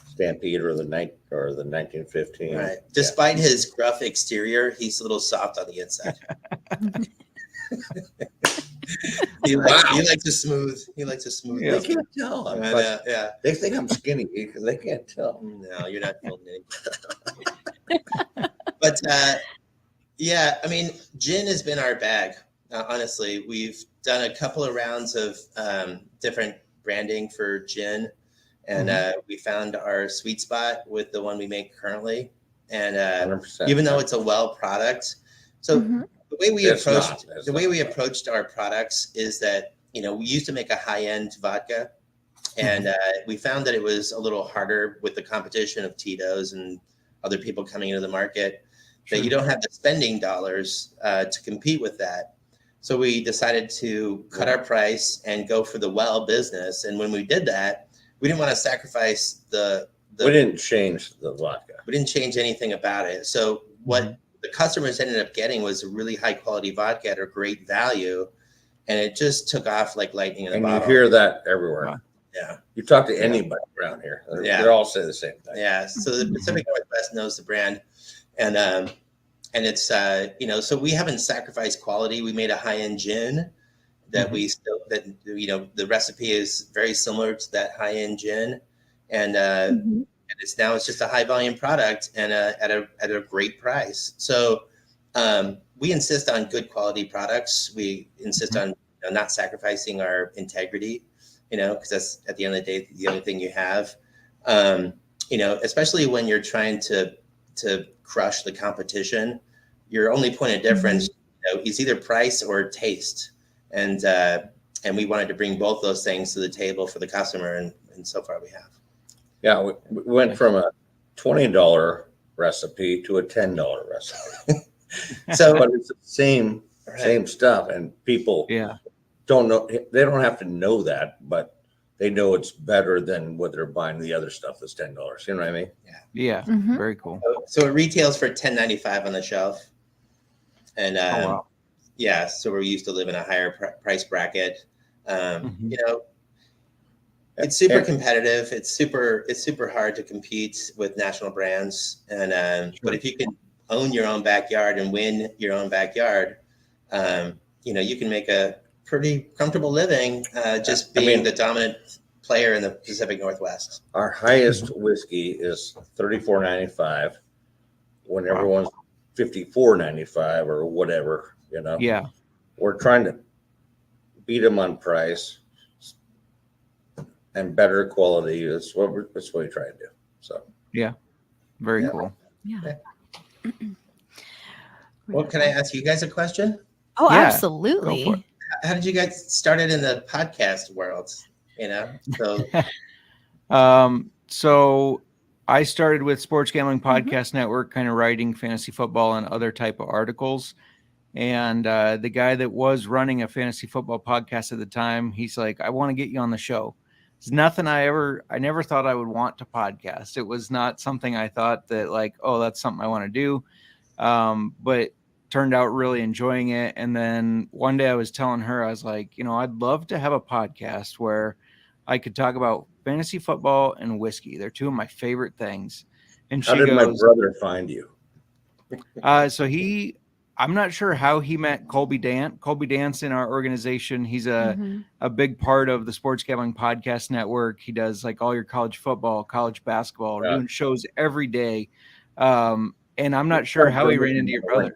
Stampede or the 1915. Right. Despite his gruff exterior, he's a little soft on the inside. He likes a smooth. They can't tell. They think I'm skinny because they can't tell. No, you're not fooling anyone. But I mean, gin has been our bag Honestly, we've done a couple of rounds of different branding for gin, and we found our sweet spot with the one we make currently. And even though it's a well product, so the way we approached our products is that, you know, we used to make a high end vodka, and we found that it was a little harder with the competition of Tito's and other people coming into the market. That you don't have the spending dollars to compete with that. So we decided to cut our price and go for the well business. And when we did that, we didn't want to sacrifice the we didn't change the vodka. We didn't change anything about it. So what the customers ended up getting was a really high quality vodka at a great value. And it just took off like lightning in a bottle. You hear that everywhere. Wow. Yeah. You talk to anybody around here. They all say the same thing. Yeah. So the Pacific Northwest knows the brand. And it's, you know, so we haven't sacrificed quality. We made a high-end gin that we still, that, you know, the recipe is very similar to that high-end gin. And it's just a high volume product and at a great price. So we insist on good quality products. We insist on, you know, not sacrificing our integrity, you know, because that's at the end of the day, the only thing you have, you know, especially when you're trying to crush the competition. Your only point of difference, you know, is either price or taste. And we wanted to bring both those things to the table for the customer. And so far we have. Yeah. We went from a $20 recipe to a $10 recipe. But it's the same stuff. And people don't know, they don't have to know that, but they know it's better than what they're buying the other stuff that's $10. You know what I mean? Yeah. Very cool. So it retails for $10.95 on the shelf. And so we're used to live in a higher price bracket. You know, it's super competitive. It's super hard to compete with national brands. And but if you can own your own backyard and win your own backyard, you know, you can make a pretty comfortable living just being the dominant player in the Pacific Northwest. Our highest whiskey is $34.95 when everyone's $54.95 or whatever, you know. Yeah. We're trying to beat them on price and better quality. That's what we try to do. So very cool. Yeah. Well, can I ask you guys a question? Oh, absolutely. Go for it. How did you guys started in the podcast world? You know, so I started with Sports Gambling Podcast Network, kind of writing fantasy football and other type of articles. And the guy that was running a fantasy football podcast at the time, he's like, I want to get you on the show. It's nothing I never thought I would want to podcast. It was not something I thought that like, oh, that's something I want to do. But turned out really enjoying it. And then one day I was telling her, I was like, you know, I'd love to have a podcast where I could talk about fantasy football and whiskey. They're two of my favorite things. And how did my brother find you? I'm not sure how he met Colby Dant. Colby Dant's in our organization. He's a big part of the Sports Gambling Podcast Network. He does like all your college football, college basketball, doing shows every day. And I'm not sure how he ran into your brother.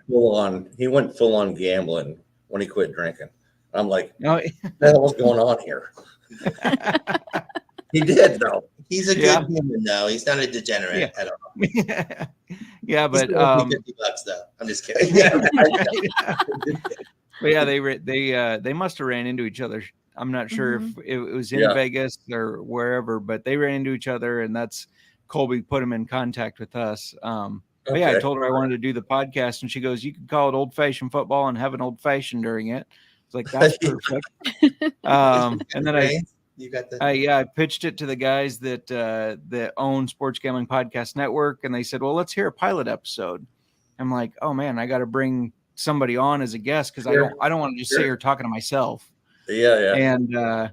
He went full on gambling when he quit drinking. I'm like, what the hell was going on here? He did though. He's a good human though. He's not a degenerate at all. Yeah, but $50 though. I'm just kidding. But yeah, they must have ran into each other. I'm not sure if it was in Vegas or wherever, but they ran into each other, and that's Colby put him in contact with us. But yeah, I told her I wanted to do the podcast, and she goes, "You could call it Old Fashioned Football and have an old fashioned during it." It's like that's perfect. And then I pitched it to the guys that own Sports Gambling Podcast Network, and they said, "Well, let's hear a pilot episode." I'm like, "Oh man, I got to bring somebody on as a guest because I don't want to just sit here talking to myself." Yeah. And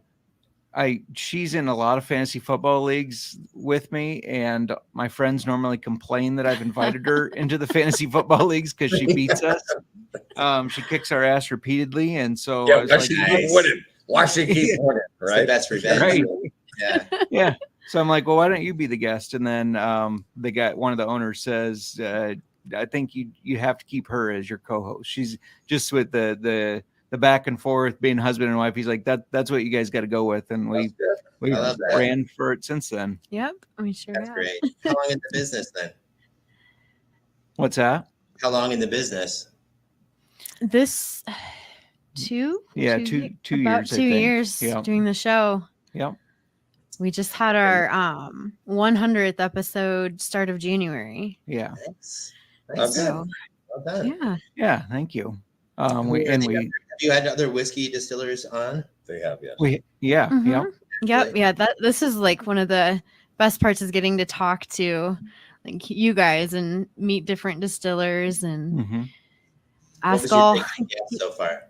she's in a lot of fantasy football leagues with me, and my friends normally complain that I've invited her into the fantasy football leagues because she beats us. She kicks our ass repeatedly, and so I was like, why should she keep winning? Right, that's revenge. Right? Yeah. So I'm like, well, why don't you be the guest? And then one of the owners says, I think you have to keep her as your co-host. She's just with the the back and forth being husband and wife. He's like, that's what you guys got to go with. And we ran for it since then. Yep. We sure That's have. great. How long in the business then? What's that? How long in the business? This two Yeah, two about years. 2 years doing the show. Yep. We just had our 100th episode start of January. Yeah. Nice. So, Well done. yeah. Thank you. Have you had other whiskey distillers on? They have, yes. This is like one of the best parts is getting to talk to like you guys and meet different distillers and ask all. Guest so far?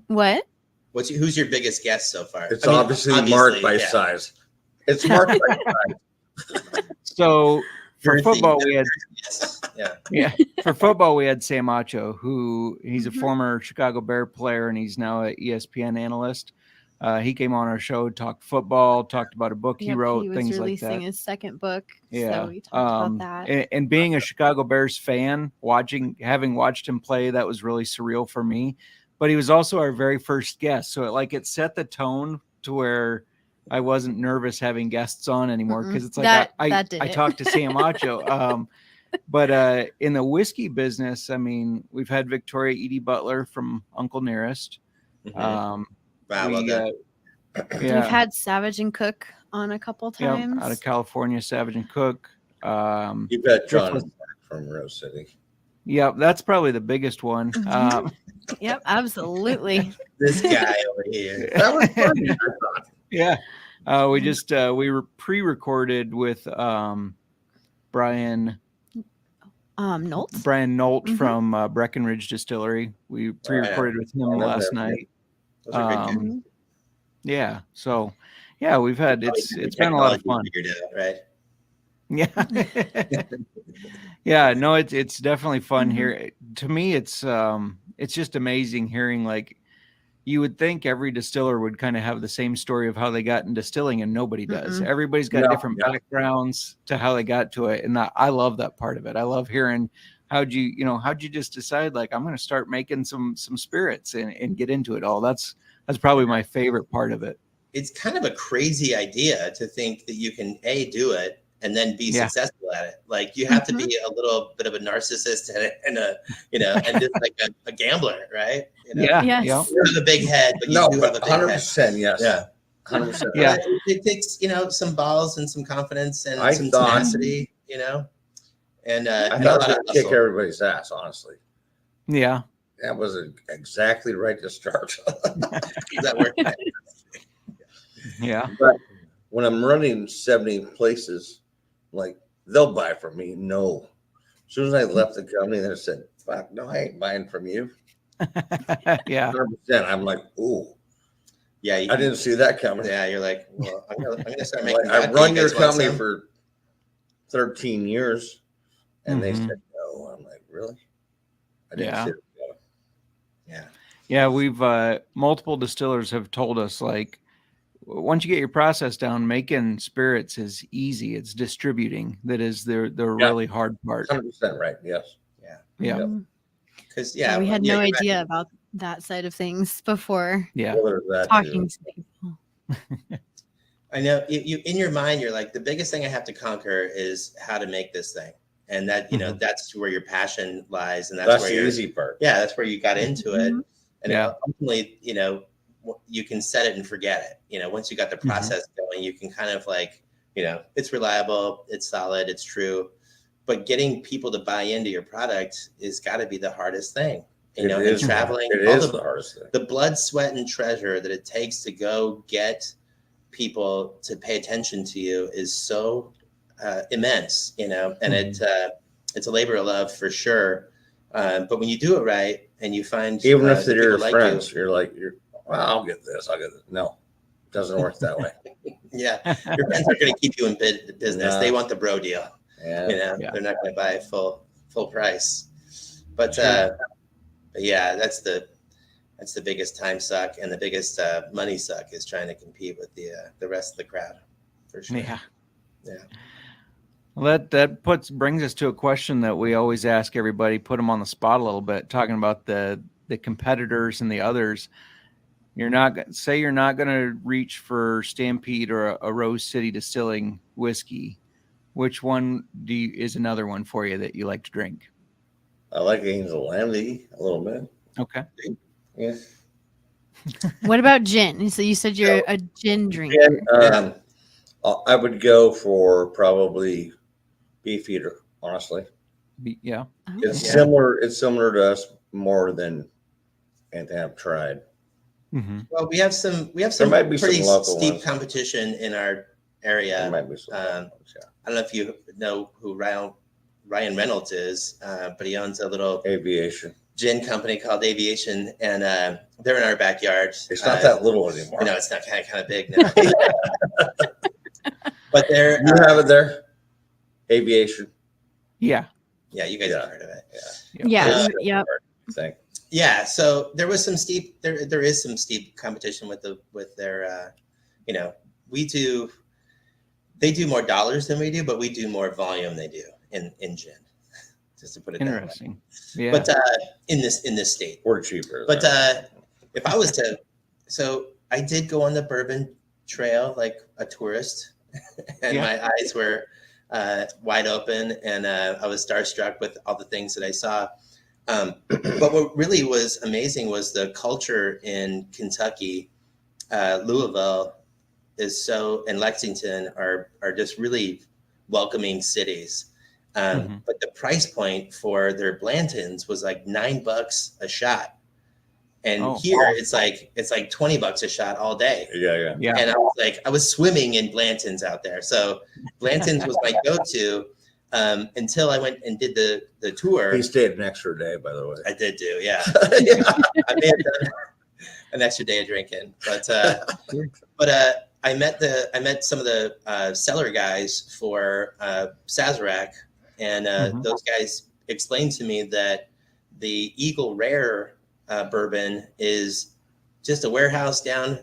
What? Who's your biggest guest so far? It's obviously marked by size. It's marked by size. So for football, we had for football we had Sam Acho, who he's a former Chicago Bear player and he's now an ESPN analyst. He came on our show, talked football, talked about a book he wrote, he was things like that. releasing his second book. Yeah, So we talked about that. And being a Chicago Bears fan, having watched him play, that was really surreal for me. But he was also our very first guest, so it set the tone to where I wasn't nervous having guests on anymore because it's like I talked to Sam Acho. But in the whiskey business, I mean, we've had Victoria Edie Butler from Uncle Nearest. Wow, well done. We've had Savage and Cook on a couple times. Out of California, Savage and Cook. You've got John from Rose City. Yeah, that's probably the biggest one. Yep, absolutely. This guy over here. That was fun. Yeah. We were pre-recorded with Brian Nolt from Breckenridge Distillery. We pre-recorded with him last night. Yeah. So we've had it's been a lot of fun. Right. Yeah. Yeah, no, it's definitely fun here. To me, it's just amazing hearing, like, you would think every distiller would kind of have the same story of how they got in distilling, and nobody does. Everybody's got different backgrounds to how they got to it. And I love that part of it. I love hearing how'd you just decide, like, I'm going to start making some spirits and get into it all. That's probably my favorite part of it. It's kind of a crazy idea to think that you can do it and then be successful at it. Like, you have to be a little bit of a narcissist and just like a gambler, right? Yeah. You have a big head, but you do have a big 100%, head. yes. Yeah. 100%. Yeah. It takes, some balls and some confidence and some tenacity, and I thought I'd kick everybody's ass, honestly. Yeah. That was exactly right to start. Does that work? Yeah. But when I'm running 70 places, like, they'll buy from me. No. As soon as I left the company, they said, "Fuck, no, I ain't buying from you." Yeah. 100%. I'm like, ooh. Yeah. I didn't see that coming. Yeah. You're like, well, I'm gonna start making. I've run your company for 13 years, and they said no. I'm like, really? I didn't see it. Yeah. Yeah. We've multiple distillers have told us, like, once you get your process down, making spirits is easy. It's distributing that is the really hard part. 100% right. Yes. Yeah. Because we had no idea about that side of things before. Yeah. Talking to people. I know you in your mind, you're like, the biggest thing I have to conquer is how to make this thing. And that, that's where your passion lies. And that's where the easy part. Yeah. That's where you got into it. And ultimately, you can set it and forget it. Once you got the process going, you can kind of like, it's reliable, it's solid, it's true. But getting people to buy into your product is got to be the hardest thing. And traveling, it is the hardest thing. The blood, sweat, and treasure that it takes to go get people to pay attention to you is so immense, and it's a labor of love for sure. But when you do it right and you find, even if they're your friends, you're like, well, I'll get this. No, it doesn't work that way. Yeah. Your friends are going to keep you in business. They want the bro deal. They're not going to buy full price. But that's the biggest time suck, and the biggest money suck is trying to compete with the rest of the crowd, for sure. Yeah. Yeah. Well, that brings us to a question that we always ask everybody, put them on the spot a little bit, talking about the the competitors and the others, you're not going to reach for Stampede or a Rose City Distilling whiskey. Which one is another one for you that you like to drink? I like Angel Landy a little bit. Okay. Yeah. What about gin? So you said you're a gin drinker. And, I would go for probably Beefeater, honestly. Yeah. It's similar. It's similar to us more than anything I've tried. Mm-hmm. Well, we have some might be pretty some local steep ones. competition in our area. There might be some I don't know if you know who Ryan Reynolds is, but he owns a little Aviation. gin company called Aviation, and they're in our backyard. It's not that little anymore. No, it's not kind of big now. But they're You have it there. Aviation. Yeah. Yeah, you guys have heard of it. Yeah. Yep. Thing. Yeah, so there was some steep. There is some steep competition with their. They do more dollars than we do, but we do more volume than they do in gin. Just to put it Interesting. That way. Yeah. But in this state, We're cheaper. but if I was to, so I did go on the bourbon trail like a tourist, and my eyes were wide open, and I was starstruck with all the things that I saw. But what really was amazing was the culture in Kentucky. Louisville and Lexington are just really welcoming cities. But the price point for their Blantons was like $9 a shot. And here it's like $20 a shot all day. Yeah. And I was swimming in Blantons out there. So Blantons was my go-to until I went and did the tour. He stayed an extra day, by the way. I did do, yeah. I may have done an extra day of drinking, but I met some of the cellar guys for Sazerac, and those guys explained to me that the Eagle Rare bourbon is just a warehouse down,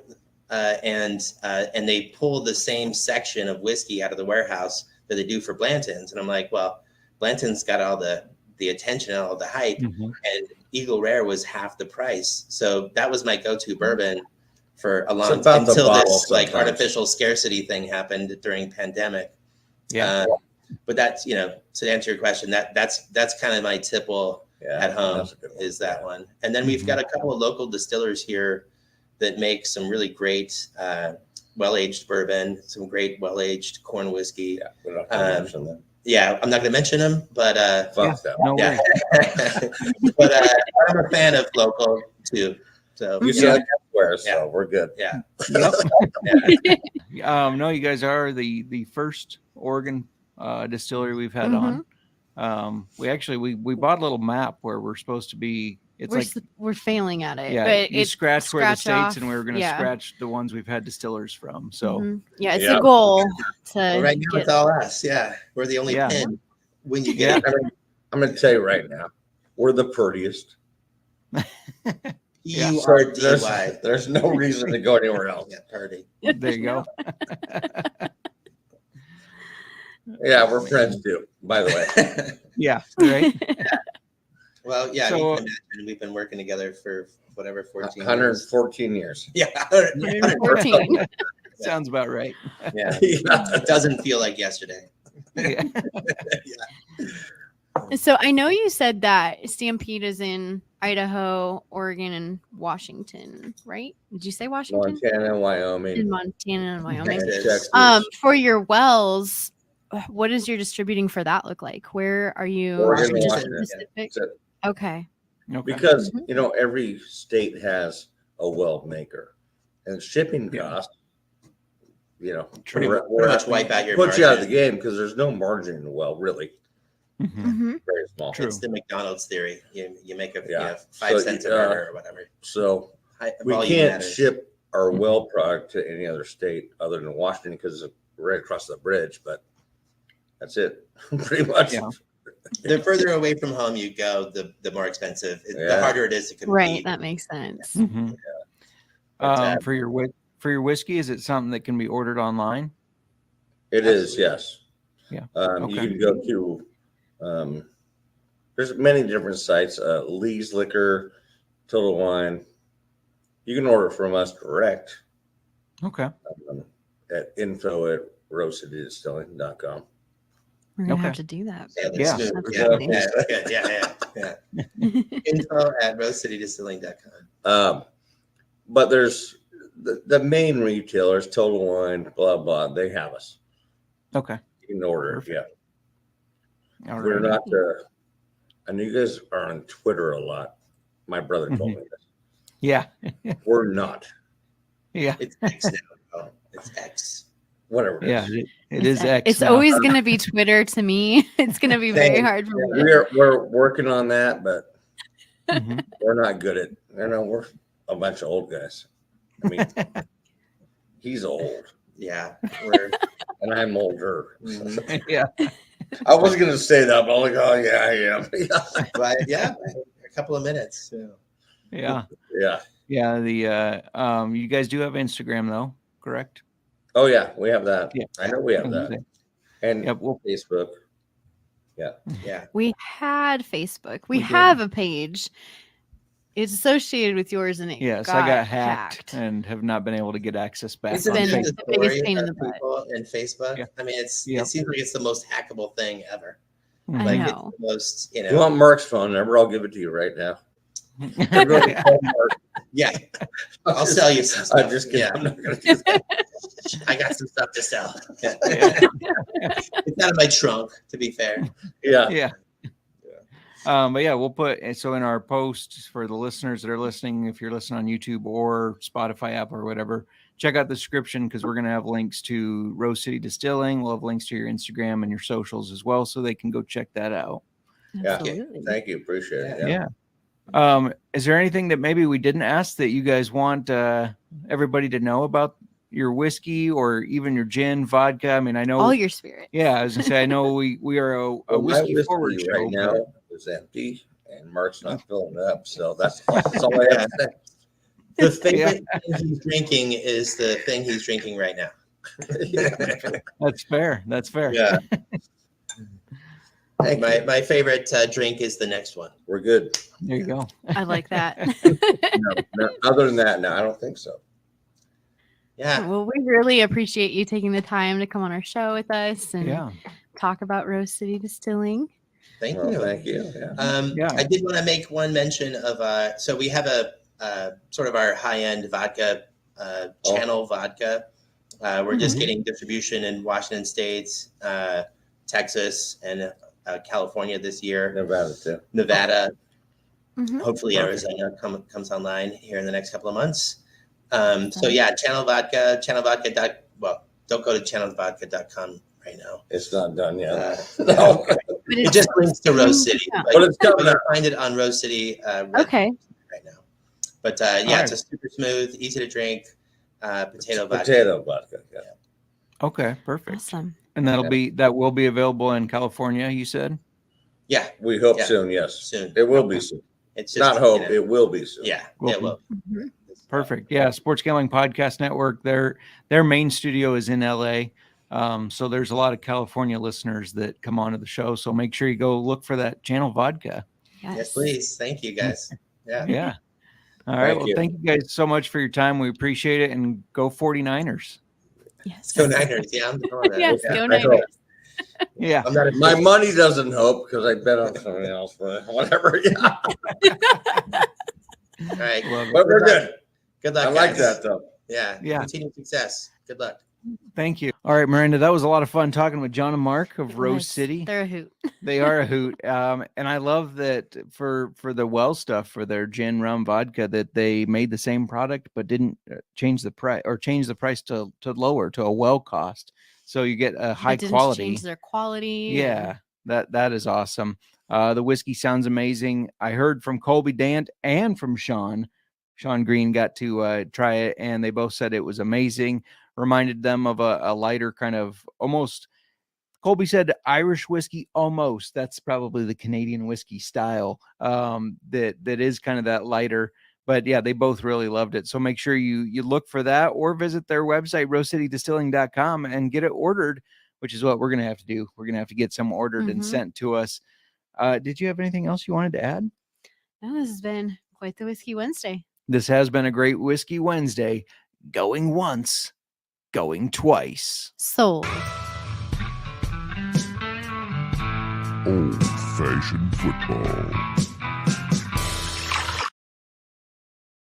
and they pull the same section of whiskey out of the warehouse that they do for Blanton's. And I'm like, well, Blanton's got all the attention and all the hype, and Eagle Rare was half the price. So that was my go-to bourbon for a long time until this artificial scarcity thing happened during pandemic. Yeah. But that's, to answer your question, that's kind of my tipple at home is that one. And then we've got a couple of local distillers here that make some really great well-aged bourbon, some great well-aged corn whiskey. Yeah, I'm not going to mention them, but No but I'm a fan of local too. So you said elsewhere, so we're good. Yeah. No, you guys are the first Oregon distillery we've had on. We bought a little map where we're supposed to be. We're failing at it. Yeah, but you scratch where the states off, and we were going to scratch the ones we've had distillers from. So it's a goal to right now it's all us. Yeah, we're the only pin when you get. I'm going to tell you right now, we're the prettiest. You are DY. There's no reason to go anywhere else. Yeah, party. There you go. Yeah, we're friends too, by the way. Yeah, right. Well, yeah, So, you can imagine we've been working together for 14 114 years. Yeah, 114. Sounds about right. Yeah. It doesn't feel like yesterday. Yeah. So I know you said that Stampede is in Idaho, Oregon, and Washington, right? Did you say Washington? Montana, Wyoming. In Montana and Wyoming. Texas. For your wells, what does your distributing for that look like? Where are you? Oregon, just Washington. specific? So- Okay. Because every state has a well maker, and shipping costs. Pretty much wipe out your put you out of the margin. game because there's no margin in the well, really. Very small. True. It's the McDonald's theory. You make 5 So, cents a burger or whatever. So we Volume can't matters. ship our well product to any other state other than Washington because it's right across the bridge. But that's it, pretty much. Yeah. The further away from home you go, the more expensive. The harder it is to compete. Right. That makes sense. For your whiskey, is it something that can be ordered online? It is, yes. Yeah. You can go to. There's many different sites. Lee's Liquor, Total Wine. You can order from us direct Okay. at info@rosecitydistilling.com. We're gonna Okay. have to do that. Yeah. Yeah. info@rosecitydistilling.com. But there's the main retailers, Total Wine, blah, blah, they have us. Okay. You can order it. Perfect. Yeah. All We're right. not, and you guys are on Twitter a lot. My brother told me this. Yeah. We're not. Yeah. It's X now. Oh, it's X. Whatever it Yeah. is. It is X. It's now. always gonna be Twitter to me. It's gonna be very hard for me. We're working on that, but Mhm. we're not good at, we're a bunch of old guys. I mean, he's old Yeah. and I'm older. Yeah. I was going to say that, but I'm like, oh, yeah, I am. But yeah, a couple of minutes. Yeah. Yeah. Yeah. You guys do have Instagram though, correct? Oh, yeah, we have that. Yeah. I know we have that. And Yep. Well, Facebook. Yeah. We had Facebook. We We did. have a page. It's associated with yours, and it yes, I got hacked and have not been able to get access back. Isn't on been that Facebook. the the biggest story pain in of the butt. people in Facebook? Yeah. I mean, it seems like it's the most hackable thing ever. Mhm. I Like know. it's the most, If you want Mark's phone number, I'll give it to you right now. Everybody call Mark. Yeah, I'll sell you some stuff. I'm just kidding. Yeah. I'm not going to do that. I got some stuff to sell. Yeah. Yeah. It's out of my trunk, to be fair. Yeah. Yeah. But yeah, we'll put so in our posts for the listeners that are listening, if you're listening on YouTube or Spotify app or whatever, check out the description because we're going to have links to Rose City Distilling. We'll have links to your Instagram and your socials as well, so they can go check that out. Absolutely. Thank you. Appreciate it. Yeah. Is there anything that maybe we didn't ask that you guys want everybody to know about your whiskey or even your gin, vodka? I mean, I know All your spirit. Yeah, I was gonna say I know we are a Well, my whiskey forward show right now but- is empty, and Mark's not filling it up. So that's all I have to say. The favorite thing he's drinking is the thing he's drinking right now. That's fair. That's fair. Yeah. Thank you. My favorite drink is the next one. We're good. There you go. I like that. No, other than that, no, I don't think so. Yeah. Well, we really appreciate you taking the time to come on our show with us and Yeah. talk about Rose City Distilling. Thank Well, you. thank you. Yeah. Yeah. I did want to make one mention of so we have a sort of our high-end vodka channel vodka. We're just getting distribution in Washington State, Texas, and California this year. Nevada too. Nevada, Mhm. hopefully Arizona comes online here in the next couple of months. So yeah, channel vodka. Don't go to channelvodka.com right now. It's not done yet. No. But It just links to Rose City. Yeah. But it's coming you up. can find it on Rose City Okay. right now. But yeah, it's a super smooth, easy to drink potato vodka. Potato vodka. Yeah. Okay, perfect. Awesome. And that will be available in California, you said? Yeah, We hope Yeah. soon. Yes, soon. it will be soon. It's just, Not hope. you know, It will be soon. yeah, Will it be. will. Mhm. Perfect. Yeah, Sports Gambling Podcast Network. Their main studio is in LA. So there's a lot of California listeners that come onto the show. So make sure you go look for that channel vodka. Yes, please. Thank you, guys. Yeah. Yeah. All right. Thank you. Thank you guys so much for your time. We appreciate it. And go 49ers. Yes. Go Niners. Yeah, I'm going there. Yes, Yeah. go I Niners. hope. Yeah. I'm not a My money doesn't hope because I bet on something else, but whatever. Yeah. All right. Love it. But we're good. Good luck. I like guys. that though. Yeah. Yeah. Continued success. Good luck. Thank you. All right, Miranda, that was a lot of fun talking with John and Mark of Rose Yes, City. They're a hoot. They are a hoot. And I love that for the well stuff, for their gin, rum, vodka, that they made the same product, but didn't change the price or change the price to lower to a well cost. So you get a high They didn't quality. change their quality. Yeah, that is awesome. The whiskey sounds amazing. I heard from Colby Dant and from Sean Green got to try it, and they both said it was amazing. Reminded them of a lighter kind of almost, Colby said Irish whiskey almost. That's probably the Canadian whiskey style that is kind of that lighter. But yeah, they both really loved it. So make sure you look for that or visit their website, rosecitydistilling.com, and get it ordered, which is what we're going to have to do. We're going to have to get some ordered and sent to us. Did you have anything else you wanted to add? No, this has been quite quite the Whiskey Wednesday. This has been a great Whiskey Wednesday. Going once, going twice. Sold. Old-fashioned football.